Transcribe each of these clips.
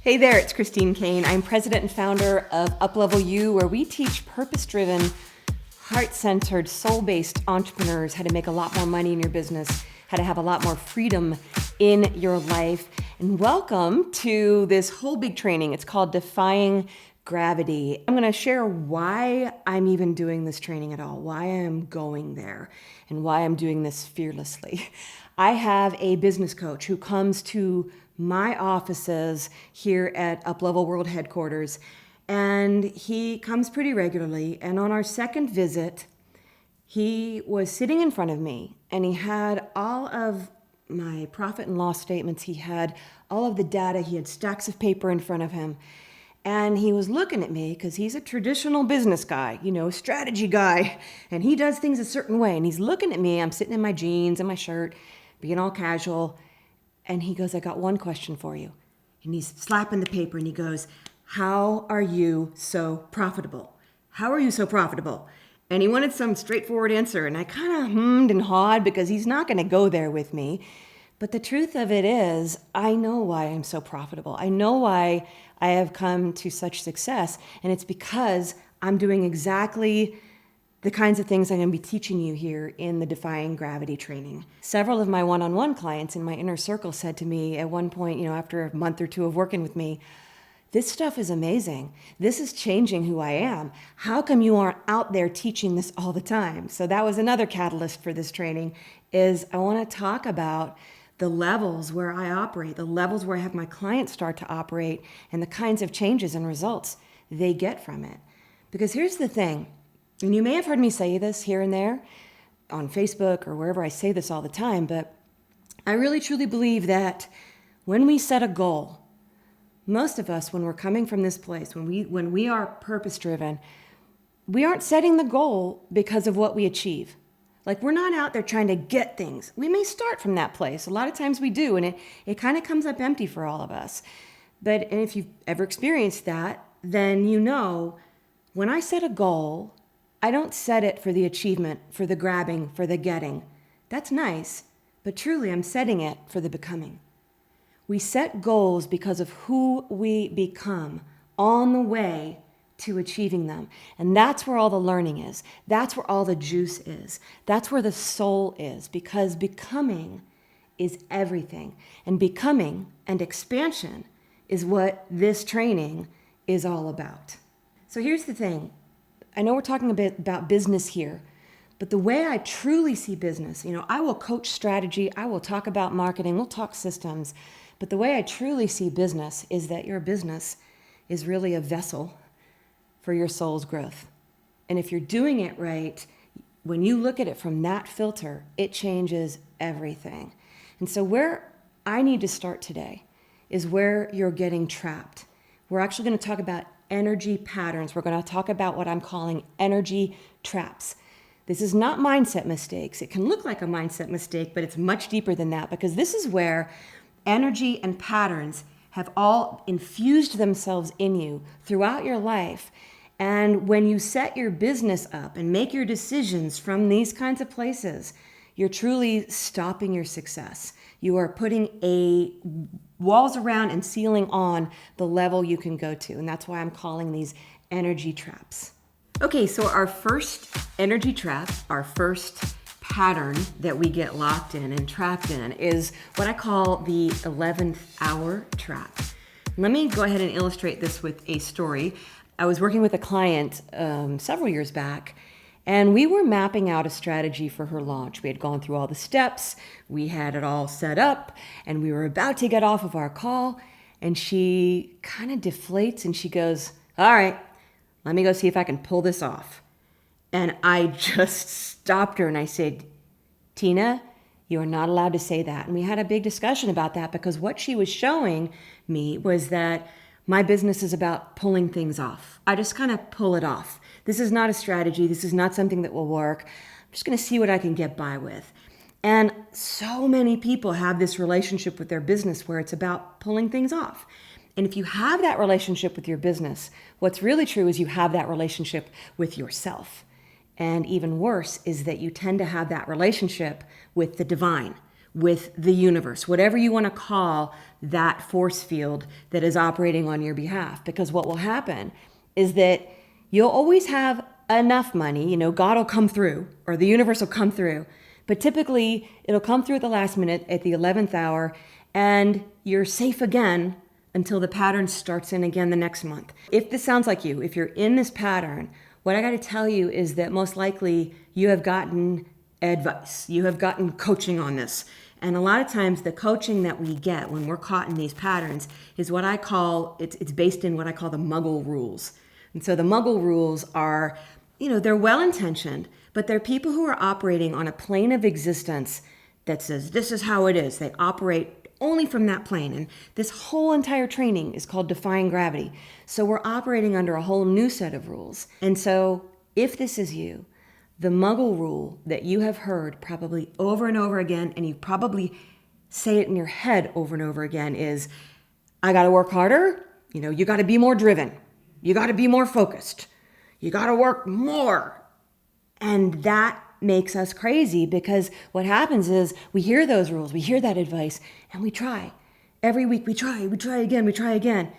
Hey there, it's Chrisine Kane. I'm president and founder of Uplevel You, where we teach purpose-driven, heart-centered, soul-based entrepreneurs how to make a lot more money in your business, how to have a lot more freedom in your life. And welcome to this whole big training. It's called Defying Gravity. I'm going to share why I'm even doing this training at all, why I'm going there, and why I'm doing this fearlessly. I have a business coach who comes to my offices here at Uplevel World Headquarters, and he comes pretty regularly. And on our second visit, he was sitting in front of me, and he had all of my profit and loss statements. He had all of the data. He had stacks of paper in front of him. And he was looking at me because he's a traditional business guy, strategy guy, and he does things a certain way. And he's looking at me. I'm sitting in my jeans and my shirt, being all casual. And he goes, I got one question for you. And he's slapping the paper and he goes, how are you so profitable? How are you so profitable? And he wanted some straightforward answer. And I kind of hummed and hawed because he's not going to go there with me. But the truth of it is, I know why I'm so profitable. I know why I have come to such success. And it's because I'm doing exactly the kinds of things I'm going to be teaching you here in the Defying Gravity training. Several of my one-on-one clients in my inner circle said to me at one point, after a month or two of working with me, this stuff is amazing. This is changing who I am. How come you aren't out there teaching this all the time? So that was another catalyst for this training, is I want to talk about the levels where I operate, the levels where I have my clients start to operate, and the kinds of changes and results they get from it. Because here's the thing, and you may have heard me say this here and there on Facebook or wherever I say this all the time, but I really truly believe that when we set a goal, most of us, when we're coming from this place, when we are purpose-driven, we aren't setting the goal because of what we achieve. Like, we're not out there trying to get things. We may start from that place. A lot of times we do, and it kind of comes up empty for all of us. And if you've ever experienced that, then when I set a goal, I don't set it for the achievement, for the grabbing, for the getting. That's nice, but truly I'm setting it for the becoming. We set goals because of who we become on the way to achieving them. And that's where all the learning is. That's where all the juice is. That's where the soul is, because becoming is everything. And becoming and expansion is what this training is all about. So here's the thing. I know we're talking a bit about business here, but the way I truly see business, I will coach strategy, I will talk about marketing, we'll talk systems, but the way I truly see business is that your business is really a vessel for your soul's growth. And if you're doing it right, when you look at it from that filter, it changes everything. And so where I need to start today is where you're getting trapped. We're actually going to talk about energy patterns. We're going to talk about what I'm calling energy traps. This is not mindset mistakes. It can look like a mindset mistake, but it's much deeper than that, because this is where energy and patterns have all infused themselves in you throughout your life. And when you set your business up and make your decisions from these kinds of places, you're truly stopping your success. You are putting walls around and ceiling on the level you can go to. And that's why I'm calling these energy traps. Okay, so our first energy trap, our first pattern that we get locked in and trapped in, is what I call the 11th hour trap. Let me go ahead and illustrate this with a story. I was working with a client several years back, and we were mapping out a strategy for her launch. We had gone through all the steps, we had it all set up, and we were about to get off of our call, and she kind of deflates and she goes, all right, let me go see if I can pull this off. And I just stopped her and I said, Tina, you are not allowed to say that. And we had a big discussion about that, because what she was showing me was that my business is about pulling things off. I just kind of pull it off. This is not a strategy. This is not something that will work. I'm just going to see what I can get by with. And so many people have this relationship with their business where it's about pulling things off. And if you have that relationship with your business, what's really true is you have that relationship with yourself. And even worse is that you tend to have that relationship with the divine, with the universe, whatever you want to call that force field that is operating on your behalf. Because what will happen is that you'll always have enough money, God will come through or the universe will come through. But typically it'll come through at the last minute at the 11th hour and you're safe again until the pattern starts in again the next month. If this sounds like you, if you're in this pattern, what I got to tell you is that most likely you have gotten advice. You have gotten coaching on this. And a lot of times the coaching that we get when we're caught in these patterns is what I call, it's based in what I call the Muggle rules. And so the Muggle rules are, they're well-intentioned, but they're people who are operating on a plane of existence that says, this is how it is. They operate only from that plane. And this whole entire training is called Defying Gravity. So we're operating under a whole new set of rules. And so if this is you, the Muggle rule that you have heard probably over and over again, and you probably say it in your head over and over again is, I got to work harder. You got to be more driven. You got to be more focused. You got to work more. And that makes us crazy because what happens is we hear those rules, we hear that advice, and we try. Every week we try again.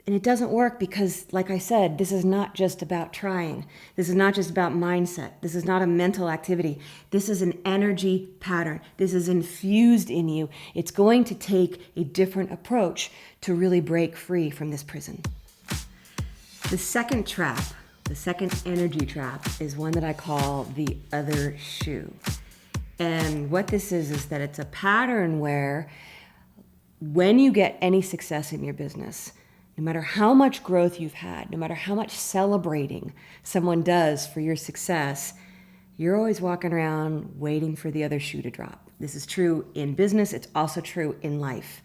And it doesn't work because, like I said, this is not just about trying. This is not just about mindset. This is not a mental activity. This is an energy pattern. This is infused in you. It's going to take a different approach to really break free from this prison. The second trap, the second energy trap, is one that I call the other shoe. And what this is that it's a pattern where when you get any success in your business, no matter how much growth you've had, no matter how much celebrating someone does for your success, you're always walking around waiting for the other shoe to drop. This is true in business. It's also true in life.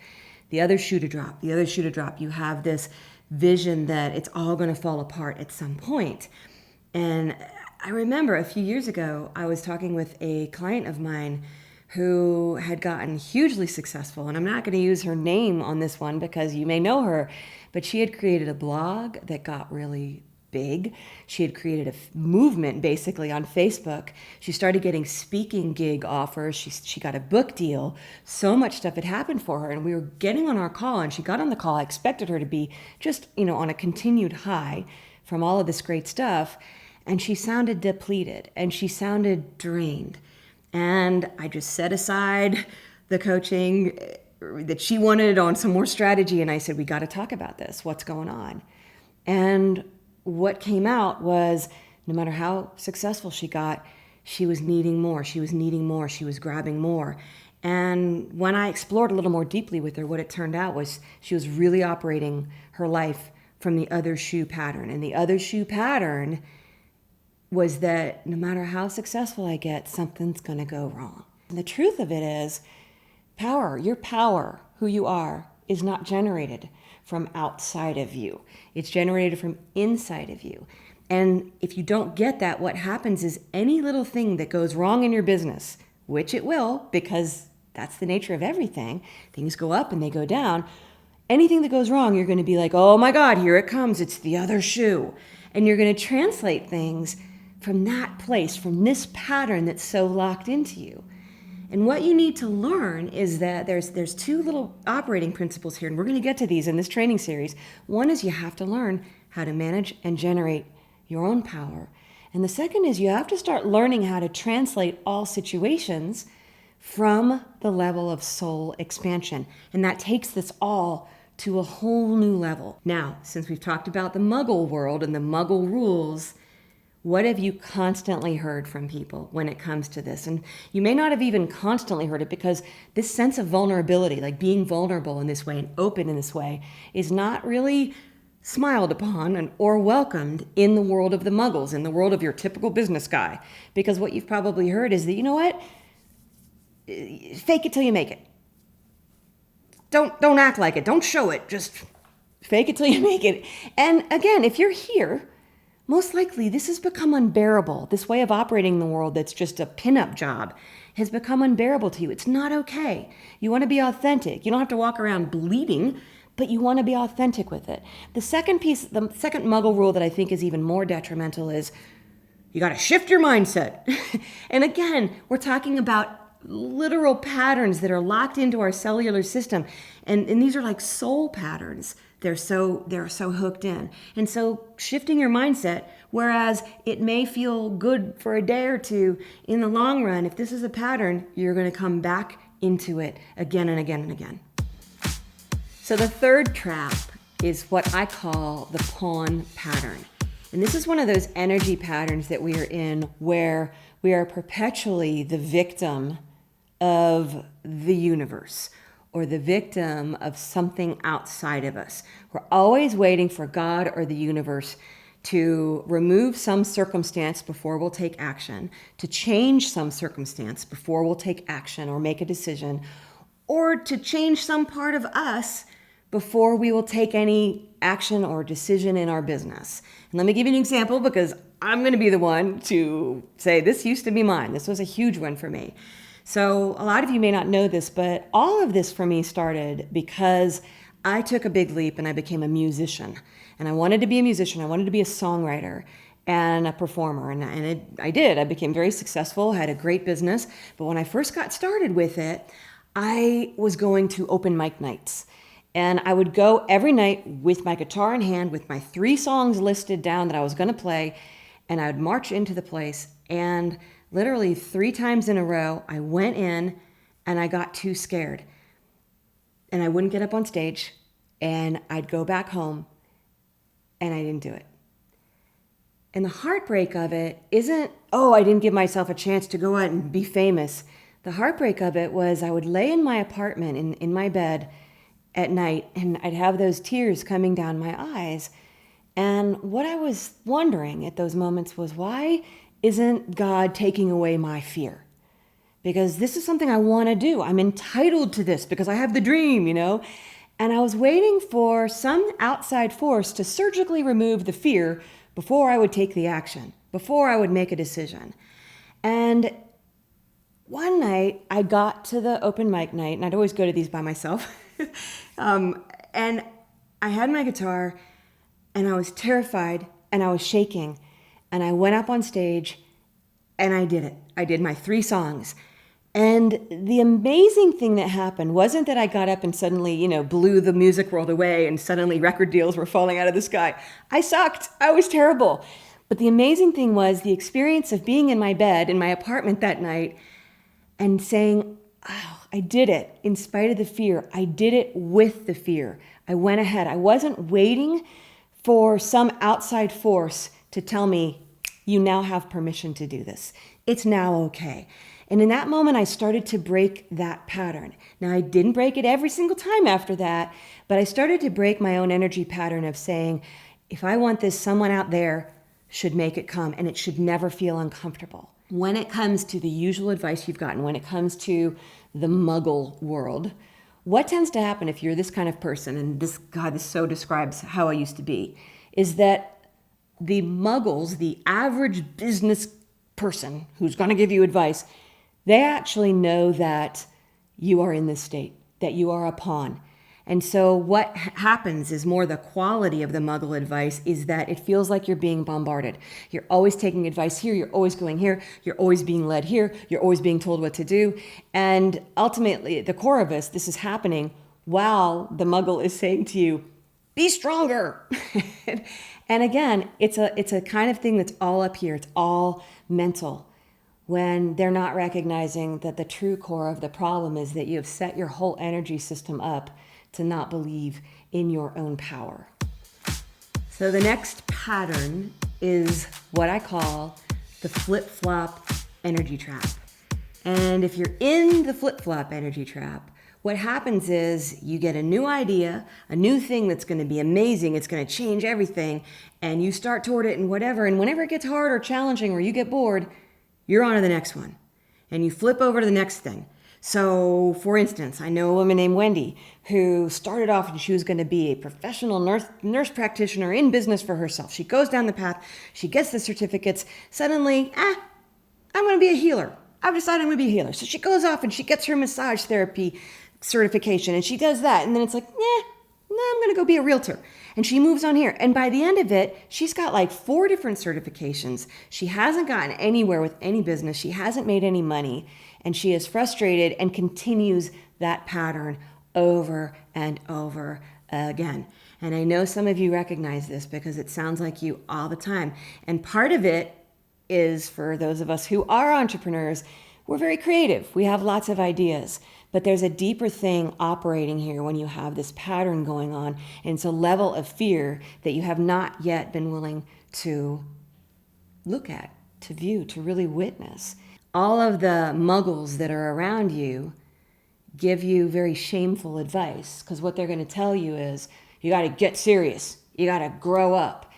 The other shoe to drop, the other shoe to drop. You have this vision that it's all going to fall apart at some point. And I remember a few years ago, I was talking with a client of mine who had gotten hugely successful. And I'm not going to use her name on this one because you may know her, but she had created a blog that got really big. She had created a movement basically on Facebook. She started getting speaking gig offers. She got a book deal. So much stuff had happened for her. And we were getting on our call and she got on the call. I expected her to be just, on a continued high from all of this great stuff. And she sounded depleted and she sounded drained. And I just set aside the coaching that she wanted on some more strategy. And I said, we got to talk about this. What's going on? And what came out was no matter how successful she got, she was needing more. She was needing more. She was grabbing more. And when I explored a little more deeply with her, what it turned out was she was really operating her life from the other shoe pattern. And the other shoe pattern was that no matter how successful I get, something's going to go wrong. And the truth of it is your power, who you are, is not generated from outside of you. It's generated from inside of you. And if you don't get that, what happens is any little thing that goes wrong in your business, which it will, because that's the nature of everything, things go up and they go down. Anything that goes wrong, you're going to be like, oh my God, here it comes. It's the other shoe. And you're going to translate things from that place, from this pattern that's so locked into you. And what you need to learn is that there's two little operating principles here, and we're going to get to these in this training series. One is you have to learn how to manage and generate your own power. And the second is you have to start learning how to translate all situations from the level of soul expansion. And that takes this all to a whole new level. Now, since we've talked about the Muggle world and the Muggle rules, what have you constantly heard from people when it comes to this? And you may not have even constantly heard it because this sense of vulnerability, like being vulnerable in this way and open in this way, is not really smiled upon or welcomed in the world of the Muggles, in the world of your typical business guy. Because what you've probably heard is that, you know what? Fake it till you make it. Don't act like it. Don't show it. Just fake it till you make it. And again, if you're here, most likely this has become unbearable. This way of operating in the world that's just a pinup job has become unbearable to you. It's not okay. You want to be authentic. You don't have to walk around bleeding, but you want to be authentic with it. The second Muggle rule that I think is even more detrimental is you got to shift your mindset. And again, we're talking about literal patterns that are locked into our cellular system. And these are like soul patterns. They're so hooked in. And so shifting your mindset, whereas it may feel good for a day or two, in the long run, if this is a pattern, you're going to come back into it again and again and again. So the third trap is what I call the pawn pattern. And this is one of those energy patterns that we are in where we are perpetually the victim of the universe or the victim of something outside of us. We're always waiting for God or the universe to remove some circumstance before we'll take action, to change some circumstance before we'll take action or make a decision, or to change some part of us before we will take any action or decision in our business. And let me give you an example, because I'm going to be the one to say this used to be mine. This was a huge one for me. So a lot of you may not know this, but all of this for me started because I took a big leap and I became a musician. And I wanted to be a musician. I wanted to be a songwriter and a performer. I did. I became very successful, had a great business. But when I first got started with it, I was going to open mic nights. And I would go every night with my guitar in hand, with my 3 songs listed down that I was going to play. And I would march into the place. And literally 3 times in a row, I went in and I got too scared. And I wouldn't get up on stage. And I'd go back home. And I didn't do it. And the heartbreak of it isn't, oh, I didn't give myself a chance to go out and be famous. The heartbreak of it was I would lay in my apartment in my bed at night, and I'd have those tears coming down my eyes. And what I was wondering at those moments was, why isn't God taking away my fear? Because this is something I want to do. I'm entitled to this because I have the dream, And I was waiting for some outside force to surgically remove the fear before I would take the action, before I would make a decision. And one night I got to the open mic night, and I'd always go to these by myself. And I had my guitar, and I was terrified, and I was shaking. And I went up on stage, and I did it. I did my 3 songs. And the amazing thing that happened wasn't that I got up and suddenly, blew the music world away and suddenly record deals were falling out of the sky. I sucked. I was terrible. But the amazing thing was the experience of being in my bed in my apartment that night and saying, oh, I did it in spite of the fear. I did it with the fear. I went ahead. I wasn't waiting for some outside force to tell me, you now have permission to do this. It's now okay. And in that moment, I started to break that pattern. Now, I didn't break it every single time after that, but I started to break my own energy pattern of saying, if I want this, someone out there should make it come, and it should never feel uncomfortable. When it comes to the usual advice you've gotten, when it comes to the muggle world, what tends to happen if you're this kind of person, and this so describes how I used to be, is that the muggles, the average business person who's going to give you advice, they actually know that you are in this state, that you are a pawn. And so what happens is more the quality of the muggle advice is that it feels like you're being bombarded. You're always taking advice here, you're always going here, you're always being led here, you're always being told what to do. And ultimately, at the core of this is happening while the muggle is saying to you, be stronger. And again, it's a kind of thing that's all up here. It's all mental. When they're not recognizing that the true core of the problem is that you have set your whole energy system up to not believe in your own power. So the next pattern is what I call the flip-flop energy trap. And if you're in the flip-flop energy trap, what happens is you get a new idea, a new thing that's going to be amazing, it's going to change everything, and you start toward it and whenever it gets hard or challenging or you get bored, you're on to the next one. And you flip over to the next thing. So, for instance, I know a woman named Wendy who started off and she was going to be a professional nurse practitioner in business for herself. She goes down the path, she gets the certificates, suddenly, I'm going to be a healer. I've decided I'm going to be a healer. So she goes off and she gets her massage therapy certification and she does that. And then it's like, I'm going to go be a realtor. And she moves on here. And by the end of it, she's got like 4 different certifications. She hasn't gotten anywhere with any business. She hasn't made any money. And she is frustrated and continues that pattern over and over again. And I know some of you recognize this because it sounds like you all the time. And part of it is, for those of us who are entrepreneurs, we're very creative. We have lots of ideas. But there's a deeper thing operating here when you have this pattern going on. And it's a level of fear that you have not yet been willing to look at, to view, to really witness. All of the muggles that are around you give you very shameful advice, because what they're going to tell you is, you got to get serious. You got to grow up.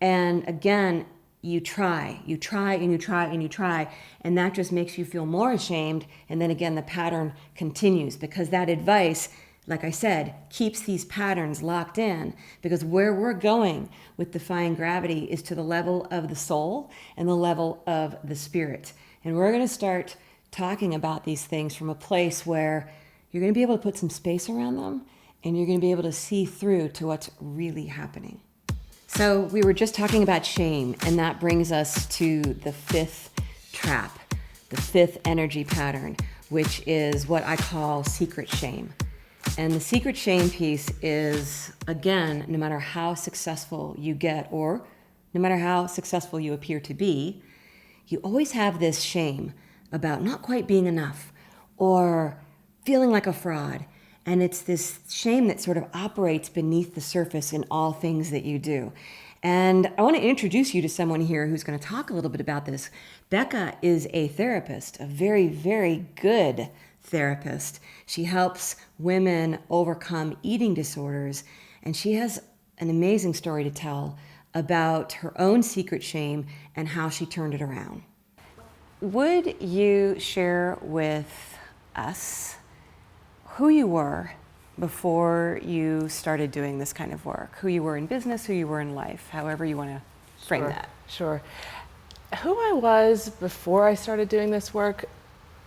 And again, you try, and you try, and you try, and that just makes you feel more ashamed. And then again, the pattern continues, because that advice, like I said, keeps these patterns locked in, because where we're going with Defying Gravity is to the level of the soul and the level of the spirit. And we're going to start talking about these things from a place where you're going to be able to put some space around them, and you're going to be able to see through to what's really happening. So we were just talking about shame, and that brings us to the fifth trap, the fifth energy pattern, which is what I call secret shame. And the secret shame piece is, again, no matter how successful you get, or no matter how successful you appear to be, you always have this shame about not quite being enough or feeling like a fraud. And it's this shame that sort of operates beneath the surface in all things that you do. And I want to introduce you to someone here who's going to talk a little bit about this. Becca is a therapist, a very, very good therapist. She helps women overcome eating disorders, and she has an amazing story to tell about her own secret shame and how she turned it around. Would you share with us who you were before you started doing this kind of work? Who you were in business, who you were in life, however you want to frame that. Sure. Who I was before I started doing this work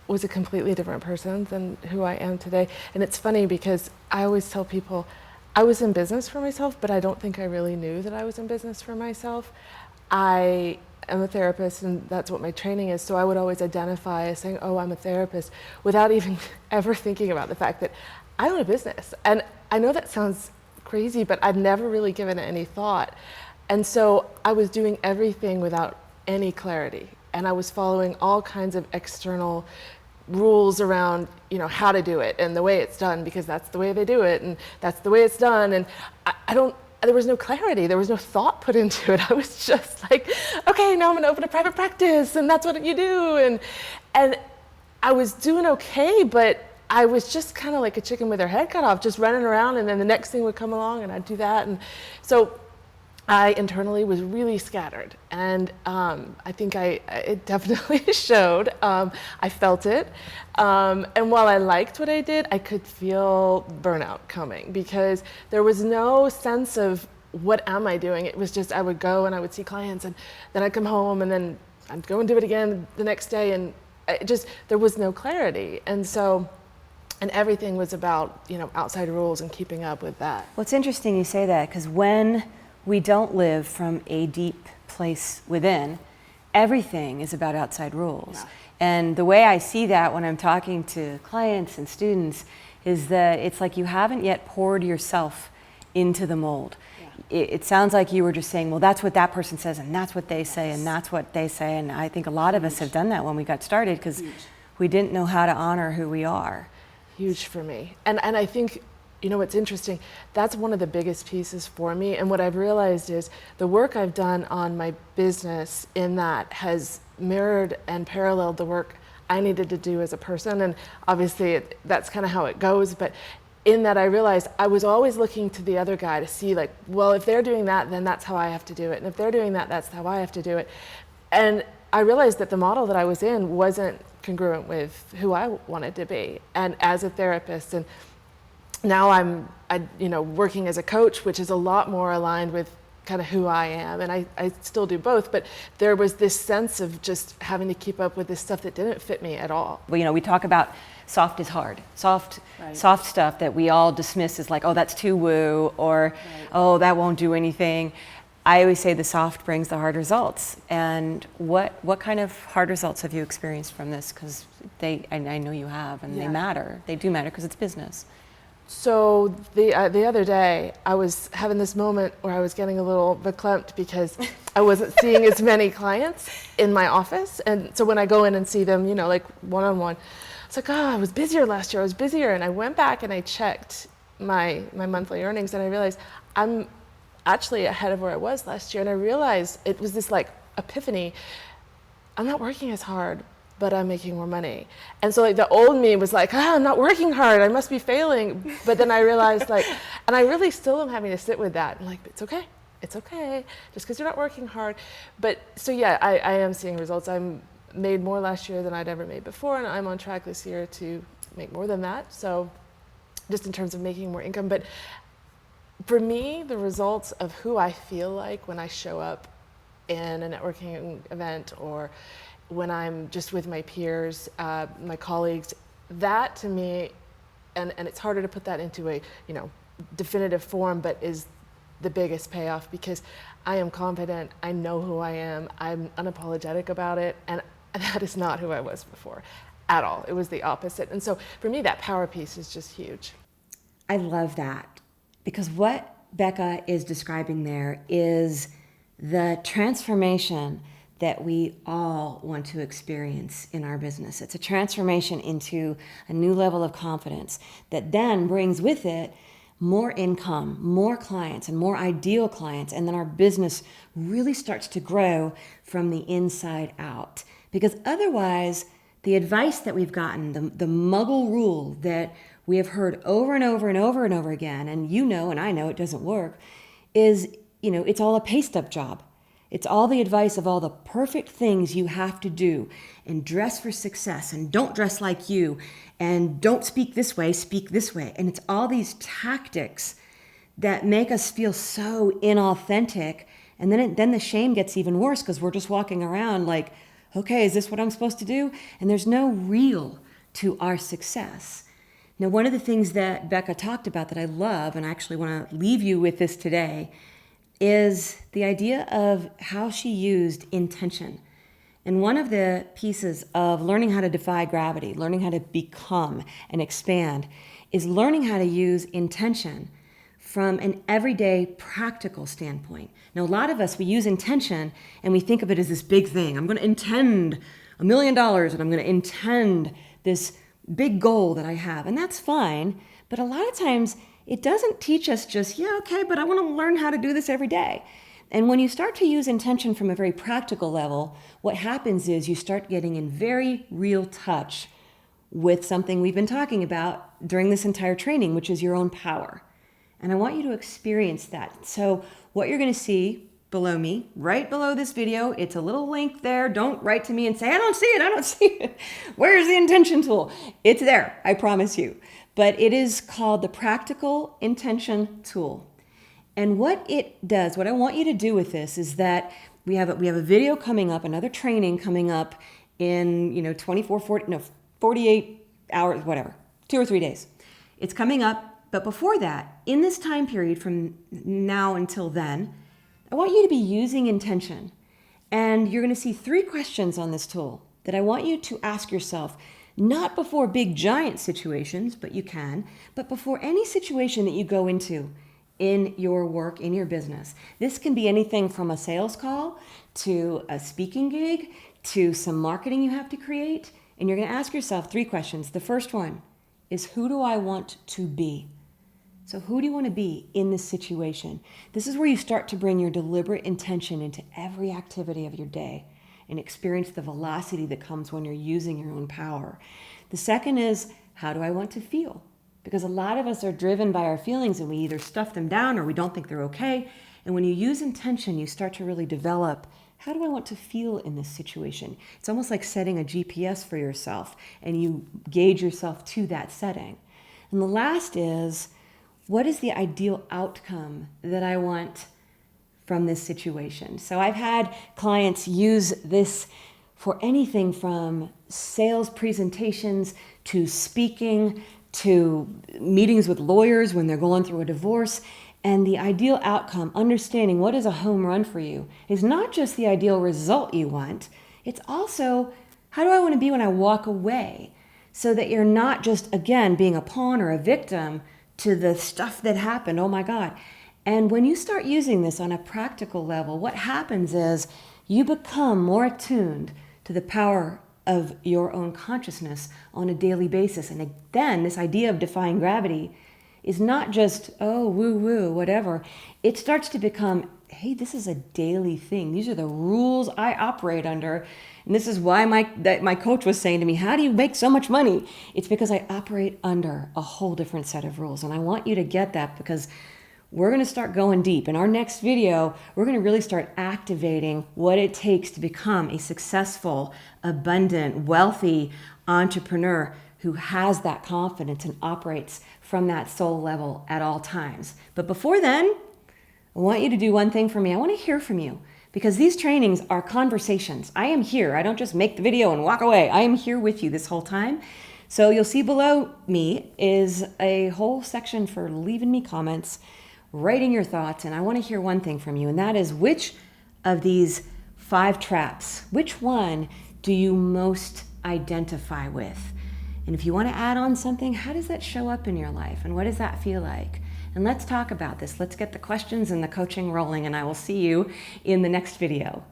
was a completely different person than who I am today. And it's funny because I always tell people I was in business for myself, but I don't think I really knew that I was in business for myself. I am a therapist, and that's what my training is. So I would always identify as saying, oh, I'm a therapist, without even ever thinking about the fact that I own a business. And I know that sounds crazy, but I've never really given it any thought. And so I was doing everything without any clarity. And I was following all kinds of external rules around, how to do it and the way it's done, because that's the way they do it and that's the way it's done. And there was no clarity. There was no thought put into it. I was just like, okay, now I'm going to open a private practice, and that's what you do. And I was doing okay, but I was just kind of like a chicken with her head cut off, just running around, and then the next thing would come along, and I'd do that. And so I internally was really scattered, and I think it definitely showed. I felt it, and while I liked what I did, I could feel burnout coming, because there was no sense of what am I doing. It was just I would go and I would see clients, and then I'd come home, and then I'd go and do it again the next day, and there was no clarity. And everything was about outside rules and keeping up with that. Well, it's interesting you say that, because when we don't live from a deep place within, everything is about outside rules. Yeah. And the way I see that when I'm talking to clients and students is that it's like you haven't yet poured yourself into the mold. Yeah. It sounds like you were just saying, well, that's what that person says, and that's what they say, and that's what they say. And I think a lot of us have done that when we got started, because we didn't know how to honor who we are. Huge for me. And I think, what's interesting, that's one of the biggest pieces for me. And what I've realized is the work I've done on my business in that has mirrored and paralleled the work I needed to do as a person. And obviously that's kind of how it goes. But in that, I realized I was always looking to the other guy to see, like, well, if they're doing that, then that's how I have to do it. And if they're doing that, that's how I have to do it. And I realized that the model that I was in wasn't congruent with who I wanted to be, and as a therapist. And now I'm working as a coach, which is a lot more aligned with kind of who I am, and I still do both, but there was this sense of just having to keep up with this stuff that didn't fit me at all. Well, we talk about soft is hard, soft stuff that we all dismiss as like, oh, that's too woo, or oh, that won't do anything. I always say the soft brings the hard results. And what kind of hard results have you experienced from this? Because I know you have, and they matter. They do matter because it's business. So the other day, I was having this moment where I was getting a little verklempt because I wasn't seeing as many clients in my office. And so when I go in and see them, like one-on-one, it's like, oh, I was busier last year. I was busier. And I went back and I checked my monthly earnings, and I realized I'm actually ahead of where I was last year. And I realized it was this like epiphany. I'm not working as hard, but I'm making more money. And so like the old me was like, I'm not working hard, I must be failing. But then I realized and I really still am having to sit with that. I'm like, it's okay, just because you're not working hard. But so yeah, I am seeing results. I'm made more last year than I'd ever made before, and I'm on track this year to make more than that. So just in terms of making more income. But for me, the results of who I feel like when I show up in a networking event or when I'm just with my peers, my colleagues, that to me, and it's harder to put that into a definitive form, but is the biggest payoff, because I am confident, I know who I am, I'm unapologetic about it, and that is not who I was before at all. It was the opposite. And so for me, that power piece is just huge. I love that, because what Becca is describing there is the transformation that we all want to experience in our business. It's a transformation into a new level of confidence that then brings with it more income, more clients, and more ideal clients. And then our business really starts to grow from the inside out. Because otherwise, the advice that we've gotten, the muggle rule that we have heard over and over and over and over again, and and I know it doesn't work, is, it's all a pay stub job. It's all the advice of all the perfect things you have to do, and dress for success, and don't dress like you, and don't speak this way, speak this way. And it's all these tactics that make us feel so inauthentic. And then the shame gets even worse, because we're just walking around like, okay, is this what I'm supposed to do? And there's no real to our success. Now, one of the things that Becca talked about that I love, and I actually want to leave you with this today, is the idea of how she used intention. And one of the pieces of learning how to defy gravity, learning how to become and expand, is learning how to use intention from an everyday practical standpoint. Now, a lot of us, we use intention and we think of it as this big thing. I'm going to intend $1 million, and I'm going to intend this big goal that I have. And that's fine. But a lot of times it doesn't teach us just, but I want to learn how to do this every day. And when you start to use intention from a very practical level, what happens is you start getting in very real touch with something we've been talking about during this entire training, which is your own power. And I want you to experience that. So what you're going to see below me, right below this video, it's a little link there. Don't write to me and say, I don't see it. Where's the intention tool? It's there, I promise you. But it is called the Practical Intention Tool. And what it does, what I want you to do with this is that we have a video coming up, another training coming up in 48 hours, whatever, 2 or 3 days. It's coming up, but before that, in this time period from now until then, I want you to be using intention. And you're going to see 3 questions on this tool that I want you to ask yourself, not before big giant situations, but you can, but before any situation that you go into in your work, in your business. This can be anything from a sales call to a speaking gig to some marketing you have to create. And you're going to ask yourself 3 questions. The first one is, who do I want to be? So who do you want to be in this situation? This is where you start to bring your deliberate intention into every activity of your day and experience the velocity that comes when you're using your own power. The second is, how do I want to feel? Because a lot of us are driven by our feelings, and we either stuff them down or we don't think they're okay. And when you use intention, you start to really develop, how do I want to feel in this situation? It's almost like setting a GPS for yourself, and you gauge yourself to that setting. And the last is, what is the ideal outcome that I want from this situation? So I've had clients use this for anything from sales presentations to speaking to meetings with lawyers when they're going through a divorce. And the ideal outcome, understanding what is a home run for you, is not just the ideal result you want, it's also how do I want to be when I walk away? So that you're not just, again, being a pawn or a victim to the stuff that happened. Oh my God. And when you start using this on a practical level, what happens is you become more attuned to the power of your own consciousness on a daily basis. And then this idea of defying gravity is not just, oh, woo-woo, whatever. It starts to become, hey, this is a daily thing. These are the rules I operate under. And this is why my coach was saying to me, how do you make so much money? It's because I operate under a whole different set of rules. And I want you to get that, because we're going to start going deep. In our next video, we're going to really start activating what it takes to become a successful, abundant, wealthy entrepreneur who has that confidence and operates from that soul level at all times. But before then, I want you to do one thing for me. I want to hear from you, because these trainings are conversations. I am here. I don't just make the video and walk away. I am here with you this whole time. So you'll see below me is a whole section for leaving me comments, writing your thoughts, and I want to hear one thing from you, and that is, which of these 5 traps, which one do you most identify with? And if you want to add on something, how does that show up in your life, and what does that feel like? And let's talk about this. Let's get the questions and the coaching rolling, and I will see you in the next video.